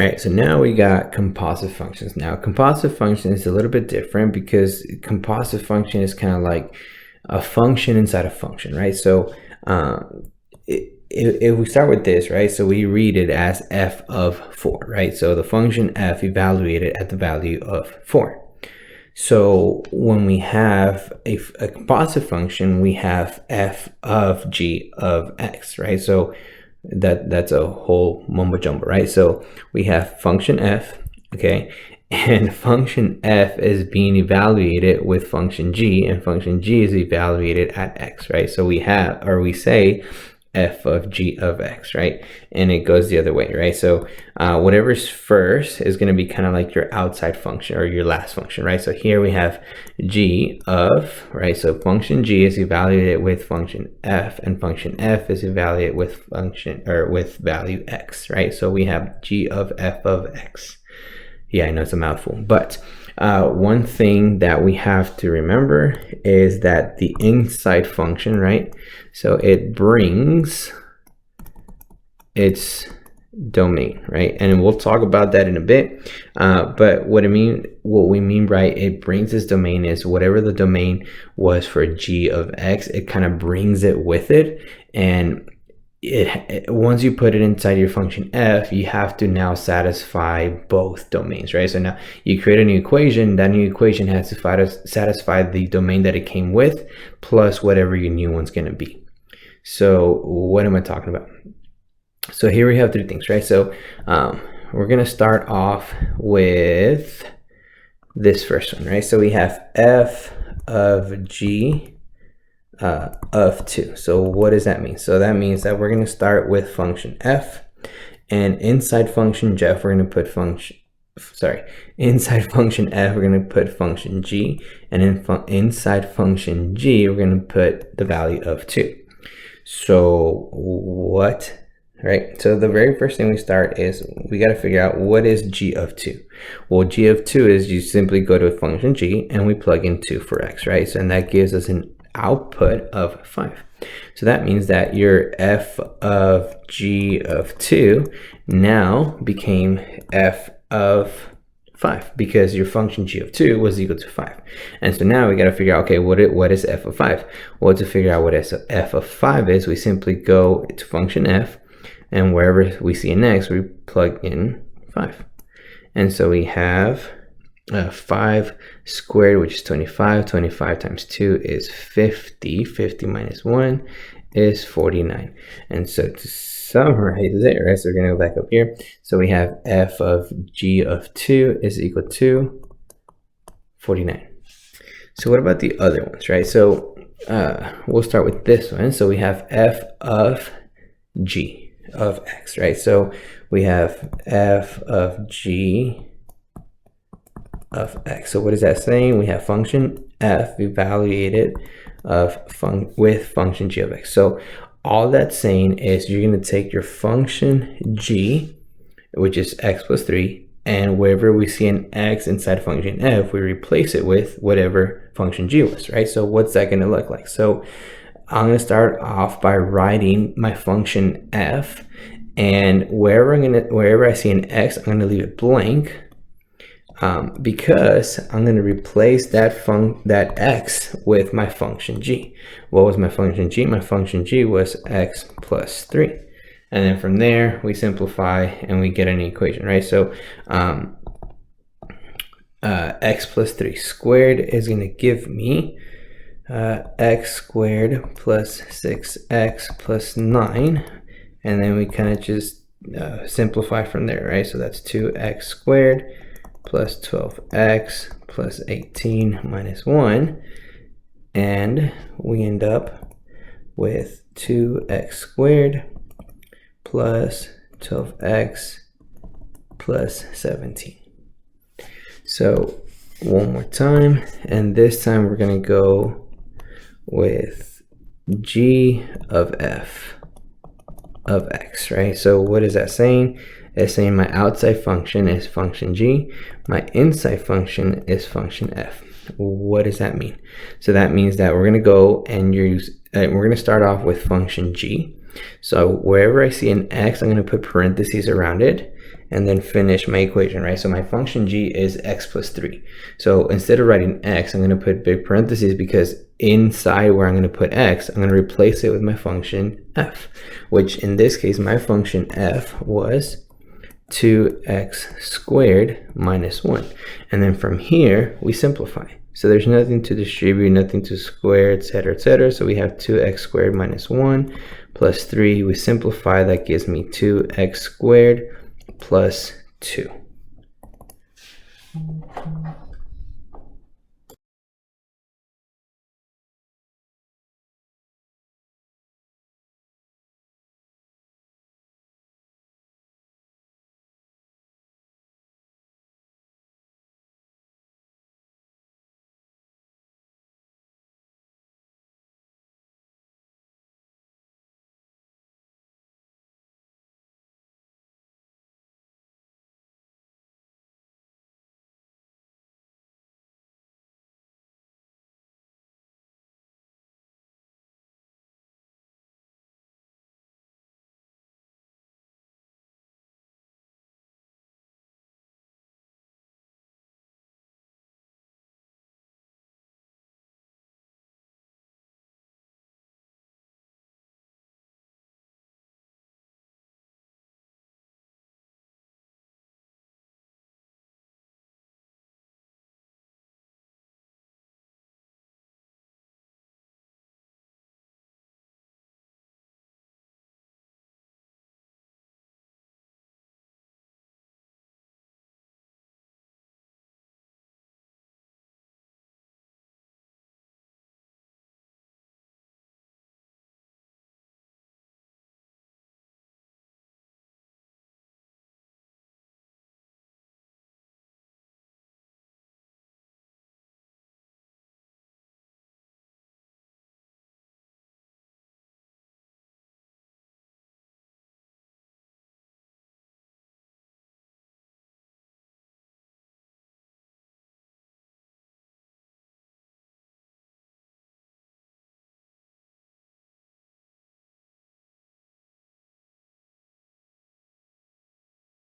All right, so now we got composite functions. Now, composite function is a little bit different because composite function is kind of like a function inside a function, right? So if we start with this, right, so we read it as f of 4, right? So the function f evaluated at the value of 4. So when we have a composite function, we have f of g of x, right? So that's a whole mumbo jumbo, right? So we have function f, okay, and function f is being evaluated with function g, and function g is evaluated at x, right? So we have, or we say f of g of x, right? And it goes the other way, right? So whatever's first is going to be kind of like your outside function or your last function, right? So here we have g of, right? So function g is evaluated with function f, and function f is evaluated with function or with value x, right? So we have g of f of x. Yeah, I know it's a mouthful, but one thing that we have to remember is that the inside function, right? So it brings its domain, right? And we'll talk about that in a bit. But what we mean by it brings its domain is whatever the domain was for g of x, it kind of brings it with it. And once you put it inside your function f, you have to now satisfy both domains, right? So now you create a new equation. That new equation has to satisfy the domain that it came with plus whatever your new one's going to be. So what am I talking about? So here we have three things, right? So we're going to start off with this first one, right? So we have f of g of 2. So what does that mean? So that means that we're going to start with function f, and inside function g, we're going to put inside function f, we're going to put function g, and inside function g, we're going to put the value of 2. So what, right? So the very first thing we start is we got to figure out what is g of 2. Well, g of 2 is you simply go to function g and we plug in 2 for x, right? So, and that gives us an output of 5. So that means that your f of g of 2 now became f of 5 because your function g of 2 was equal to 5. And so now we got to figure out, okay, what is f of 5? Well, to figure out what f of 5 is, we simply go to function f, and wherever we see an x, we plug in 5. And so we have 5 squared, which is 25. 25 times 2 is 50. 50 minus 1 is 49. And so to summarize it, right, so we're going to go back up here. So we have f of g of 2 is equal to 49. So what about the other ones, right? So we'll start with this one. So we have f of g of x, right? So we have f of g of x. So what is that saying? We have function f evaluated with function g of x. So all that's saying is you're going to take your function g, which is x plus 3, and wherever we see an x inside function f, we replace it with whatever function g was, right? So what's that going to look like? So I'm going to start off by writing my function f, and wherever I see an x, I'm going to leave it blank. Because I'm going to replace that x with my function g. What was my function g? My function g was x plus 3. And then from there, we simplify and we get an equation, right? So x plus 3 squared is going to give me x squared plus 6x plus 9. And then we kind of just simplify from there, right? So that's 2x squared plus 12x plus 18 minus 1, and we end up with 2x squared plus 12x plus 17. So one more time, and this time we're going to go with g of f of x, right? So what is that saying? It's saying my outside function is function g, my inside function is function f. What does that mean? So that means that we're going to go and we're going to start off with function g, So wherever I see an x, I'm going to put parentheses around it and then finish my equation, right? So my function g is x plus 3. So instead of writing x, I'm going to put big parentheses because inside where I'm going to put x, I'm going to replace it with my function f, which in this case, my function f was 2x squared minus 1. And then from here, we simplify. So there's nothing to distribute, nothing to square, etc., etc. So we have 2x squared minus 1 plus 3. We simplify, that gives me 2x squared plus 2.